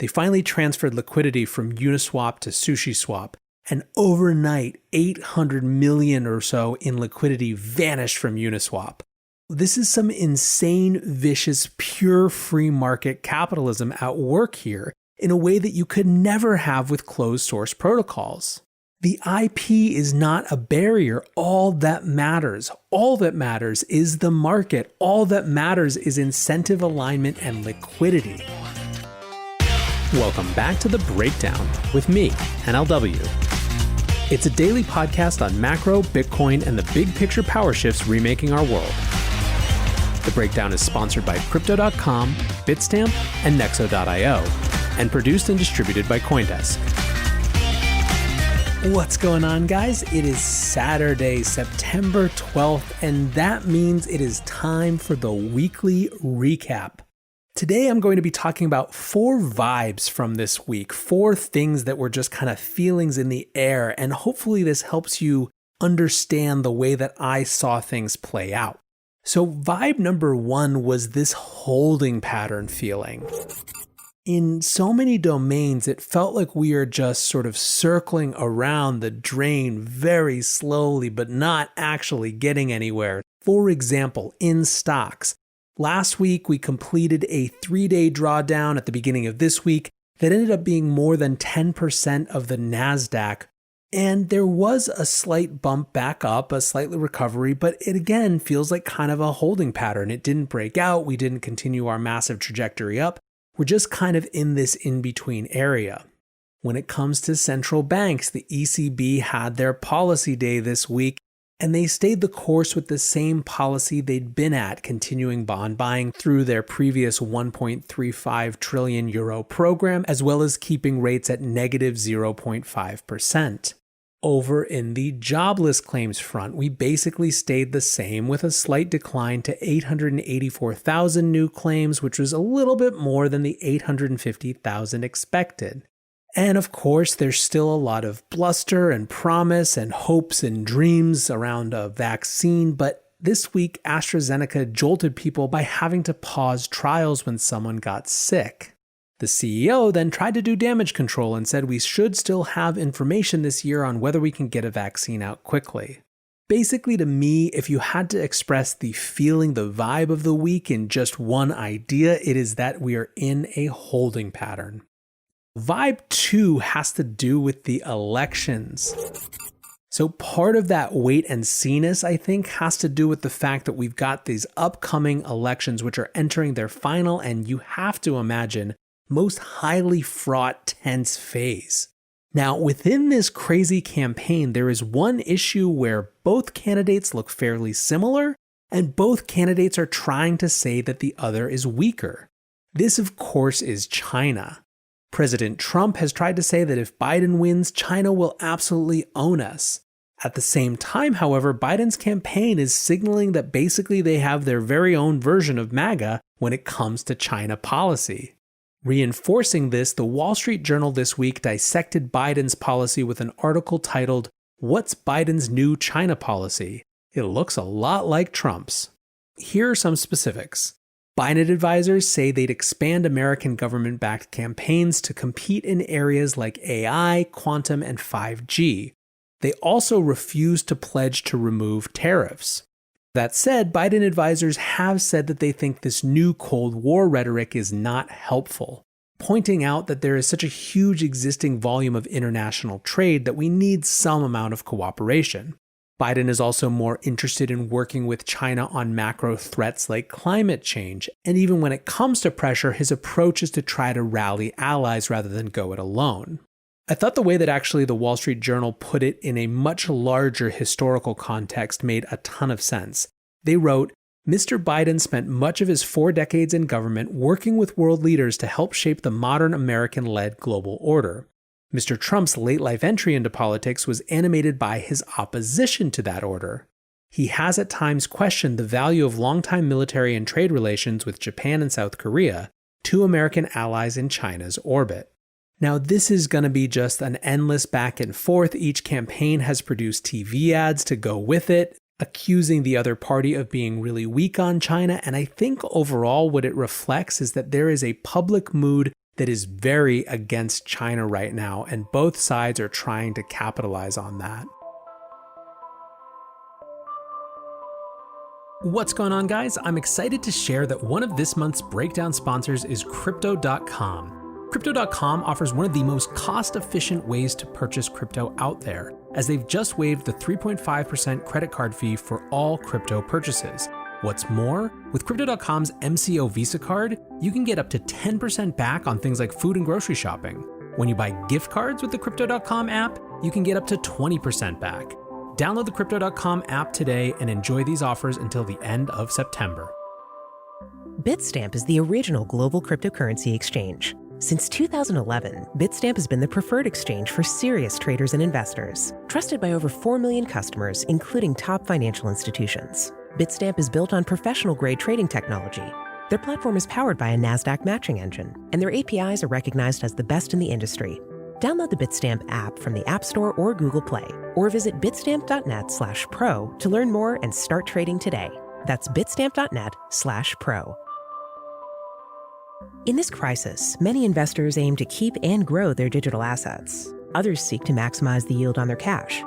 They finally transferred liquidity from Uniswap to SushiSwap, and overnight, 800 million or so in liquidity vanished from Uniswap. This is some insane, vicious, pure free market capitalism at work here in a way that you could never have with closed source protocols. The IP is not a barrier. All that matters is the market. All that matters is incentive alignment and liquidity. Welcome back to The Breakdown with me, NLW. It's a daily podcast on macro, Bitcoin, and the big picture power shifts remaking our world. The Breakdown is sponsored by Crypto.com, Bitstamp, and Nexo.io, and produced and distributed by CoinDesk. What's going on, guys? It is Saturday, September 12th, and that means it is time for the weekly recap. Today, I'm going to be talking about 4 vibes from this week, 4 things that were just kind of feelings in the air, and hopefully this helps you understand the way that I saw things play out. So vibe number 1 was this holding pattern feeling. In so many domains, it felt like we are just sort of circling around the drain very slowly, but not actually getting anywhere. For example, in stocks, last week we completed a 3-day drawdown at the beginning of this week that ended up being more than 10% of the NASDAQ. And there was a slight bump back up, a slight recovery, but it again feels like kind of a holding pattern. It didn't break out. We didn't continue our massive trajectory up. We're just kind of in this in-between area. When it comes to central banks, the ECB had their policy day this week, and they stayed the course with the same policy they'd been at, continuing bond buying through their previous 1.35 trillion euro program, as well as keeping rates at negative 0.5%. Over in the jobless claims front, we basically stayed the same with a slight decline to 884,000 new claims, which was a little bit more than the 850,000 expected. And of course, there's still a lot of bluster and promise and hopes and dreams around a vaccine, but this week AstraZeneca jolted people by having to pause trials when someone got sick. The CEO then tried to do damage control and said we should still have information this year on whether we can get a vaccine out quickly. Basically, to me, if you had to express the feeling, the vibe of the week in just one idea, it is that we are in a holding pattern. Vibe 2 has to do with the elections. So part of that wait and see-ness, I think, has to do with the fact that we've got these upcoming elections which are entering their final, and you have to imagine, most highly fraught, tense phase. Now, within this crazy campaign, there is one issue where both candidates look fairly similar, and both candidates are trying to say that the other is weaker. This, of course, is China. President Trump has tried to say that if Biden wins, China will absolutely own us. At the same time, however, Biden's campaign is signaling that basically they have their very own version of MAGA when it comes to China policy. Reinforcing this, the Wall Street Journal this week dissected Biden's policy with an article titled, "What's Biden's New China Policy?" It looks a lot like Trump's. Here are some specifics. Biden advisors say they'd expand American government-backed campaigns to compete in areas like AI, quantum, and 5G. They also refuse to pledge to remove tariffs. That said, Biden advisors have said that they think this new Cold War rhetoric is not helpful, pointing out that there is such a huge existing volume of international trade that we need some amount of cooperation. Biden is also more interested in working with China on macro threats like climate change, and even when it comes to pressure, his approach is to try to rally allies rather than go it alone. I thought the way that actually the Wall Street Journal put it in a much larger historical context made a ton of sense. They wrote, Mr. Biden spent much of his 4 decades in government working with world leaders to help shape the modern American-led global order. Mr. Trump's late-life entry into politics was animated by his opposition to that order. He has at times questioned the value of longtime military and trade relations with Japan and South Korea, 2 American allies in China's orbit. Now, this is going to be just an endless back and forth. Each campaign has produced TV ads to go with it, accusing the other party of being really weak on China. And I think overall what it reflects is that there is a public mood that is very against China right now, and both sides are trying to capitalize on that. What's going on, guys? I'm excited to share that one of this month's breakdown sponsors is Crypto.com. Crypto.com offers one of the most cost-efficient ways to purchase crypto out there, as they've just waived the 3.5% credit card fee for all crypto purchases. What's more, with Crypto.com's MCO Visa card, you can get up to 10% back on things like food and grocery shopping. When you buy gift cards with the Crypto.com app, you can get up to 20% back. Download the Crypto.com app today and enjoy these offers until the end of September. Bitstamp is the original global cryptocurrency exchange. Since 2011, Bitstamp has been the preferred exchange for serious traders and investors, trusted by over 4 million customers, including top financial institutions. Bitstamp is built on professional-grade trading technology. Their platform is powered by a NASDAQ matching engine, and their APIs are recognized as the best in the industry. Download the Bitstamp app from the App Store or Google Play, or visit bitstamp.net/pro to learn more and start trading today. That's bitstamp.net/pro. In this crisis, many investors aim to keep and grow their digital assets. Others seek to maximize the yield on their cash.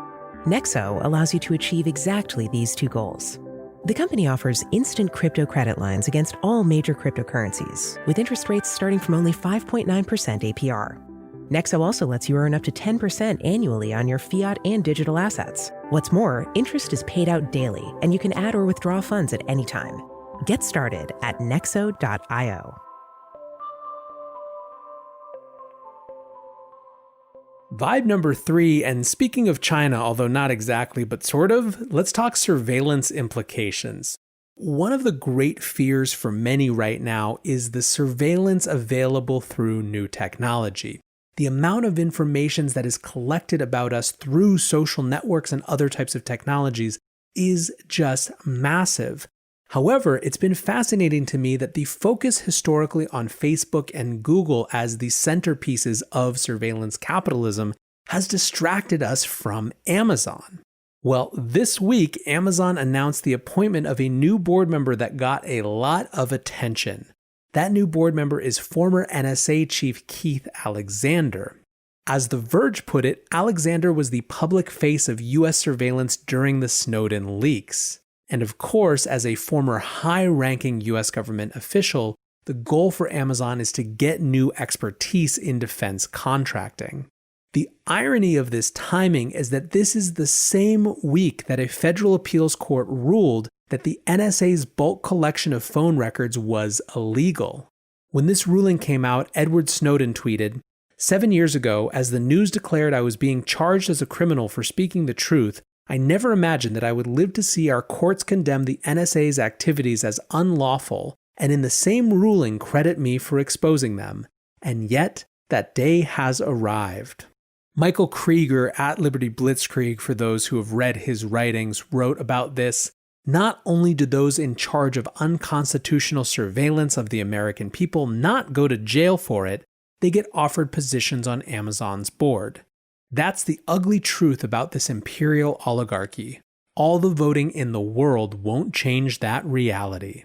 Nexo allows you to achieve exactly these two goals. The company offers instant crypto credit lines against all major cryptocurrencies, with interest rates starting from only 5.9% APR. Nexo also lets you earn up to 10% annually on your fiat and digital assets. What's more, interest is paid out daily, and you can add or withdraw funds at any time. Get started at nexo.io. Vibe number 3, and speaking of China, although not exactly, but sort of, let's talk surveillance implications. One of the great fears for many right now is the surveillance available through new technology. The amount of information that is collected about us through social networks and other types of technologies is just massive. However, it's been fascinating to me that the focus historically on Facebook and Google as the centerpieces of surveillance capitalism has distracted us from Amazon. Well, this week, Amazon announced the appointment of a new board member that got a lot of attention. That new board member is former NSA chief Keith Alexander. As The Verge put it, Alexander was the public face of US surveillance during the Snowden leaks. And of course, as a former high-ranking US government official, the goal for Amazon is to get new expertise in defense contracting. The irony of this timing is that this is the same week that a federal appeals court ruled that the NSA's bulk collection of phone records was illegal. When this ruling came out, Edward Snowden tweeted, "7 years ago, as the news declared I was being charged as a criminal for speaking the truth, I never imagined that I would live to see our courts condemn the NSA's activities as unlawful, and in the same ruling credit me for exposing them. And yet, that day has arrived." Michael Krieger at Liberty Blitzkrieg, for those who have read his writings, wrote about this. Not only do those in charge of unconstitutional surveillance of the American people not go to jail for it, they get offered positions on Amazon's board. That's the ugly truth about this imperial oligarchy. All the voting in the world won't change that reality.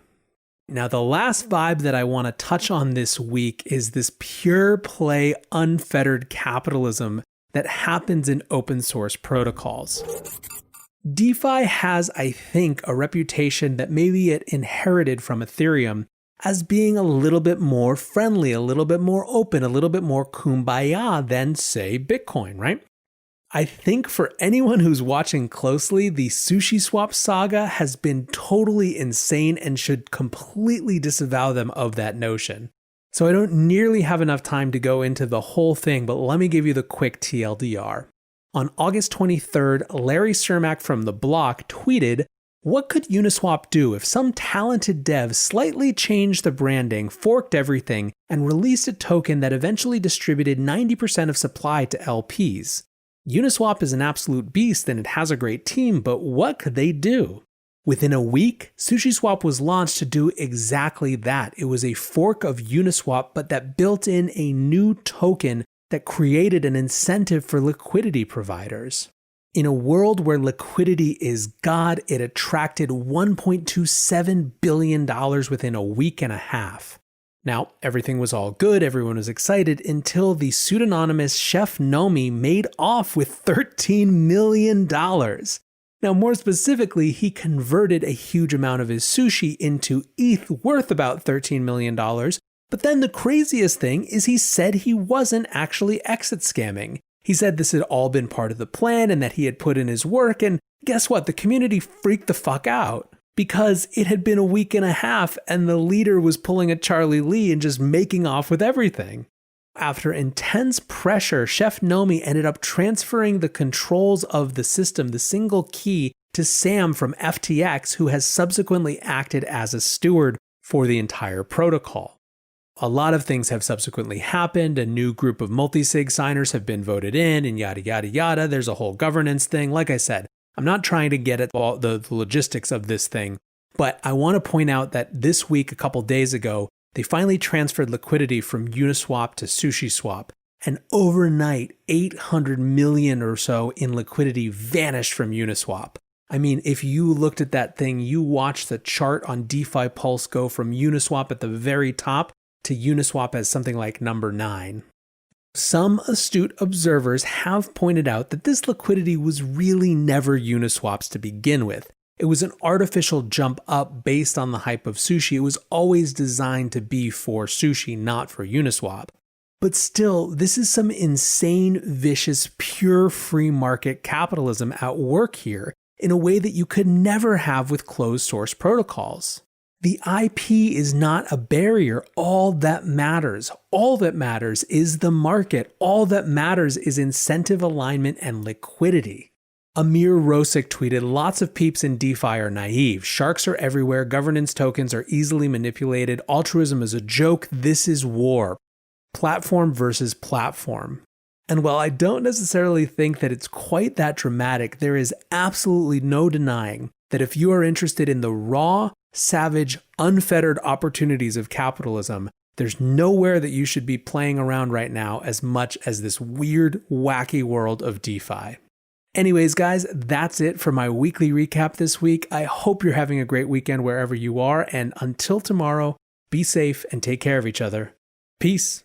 Now, the last vibe that I want to touch on this week is this pure play, unfettered capitalism that happens in open source protocols. DeFi has, I think, a reputation that maybe it inherited from Ethereum as being a little bit more friendly, a little bit more open, a little bit more kumbaya than, say, Bitcoin, right? I think for anyone who's watching closely, the SushiSwap saga has been totally insane and should completely disavow them of that notion. So I don't nearly have enough time to go into the whole thing, but let me give you the quick TLDR. On August 23rd, Larry Cermak from The Block tweeted, "What could Uniswap do if some talented dev slightly changed the branding, forked everything, and released a token that eventually distributed 90% of supply to LPs? Uniswap is an absolute beast and it has a great team, but what could they do?" Within a week, SushiSwap was launched to do exactly that. It was a fork of Uniswap, but that built in a new token that created an incentive for liquidity providers. In a world where liquidity is God, it attracted $1.27 billion within a week and a half. Now, everything was all good, everyone was excited, until the pseudonymous Chef Nomi made off with $13 million. Now, more specifically, he converted a huge amount of his sushi into ETH worth about $13 million. But then the craziest thing is he said he wasn't actually exit scamming. He said this had all been part of the plan and that he had put in his work, and guess what? The community freaked the fuck out because it had been a week and a half and the leader was pulling a Charlie Lee and just making off with everything. After intense pressure, Chef Nomi ended up transferring the controls of the system, the single key, to Sam from FTX, who has subsequently acted as a steward for the entire protocol. A lot of things have subsequently happened. A new group of multi-sig signers have been voted in and yada, yada, yada. There's a whole governance thing. Like I said, I'm not trying to get at all the logistics of this thing, but I want to point out that this week, a couple days ago, they finally transferred liquidity from Uniswap to SushiSwap, and overnight, 800 million or so in liquidity vanished from Uniswap. I mean, if you looked at that thing, you watched the chart on DeFi Pulse go from Uniswap at the very top to Uniswap as something like number 9. Some astute observers have pointed out that this liquidity was really never Uniswap's to begin with. It was an artificial jump up based on the hype of sushi. It was always designed to be for sushi, not for Uniswap. But still, this is some insane, vicious, pure free market capitalism at work here in a way that you could never have with closed source protocols. The IP is not a barrier. All that matters is the market. All that matters is incentive alignment and liquidity. Amir Rosic tweeted, "Lots of peeps in DeFi are naive. Sharks are everywhere. Governance tokens are easily manipulated. Altruism is a joke. This is war. Platform versus platform." And while I don't necessarily think that it's quite that dramatic, there is absolutely no denying that if you are interested in the raw, savage, unfettered opportunities of capitalism, there's nowhere that you should be playing around right now as much as this weird, wacky world of DeFi. Anyways, guys, that's it for my weekly recap this week. I hope you're having a great weekend wherever you are. And until tomorrow, be safe and take care of each other. Peace.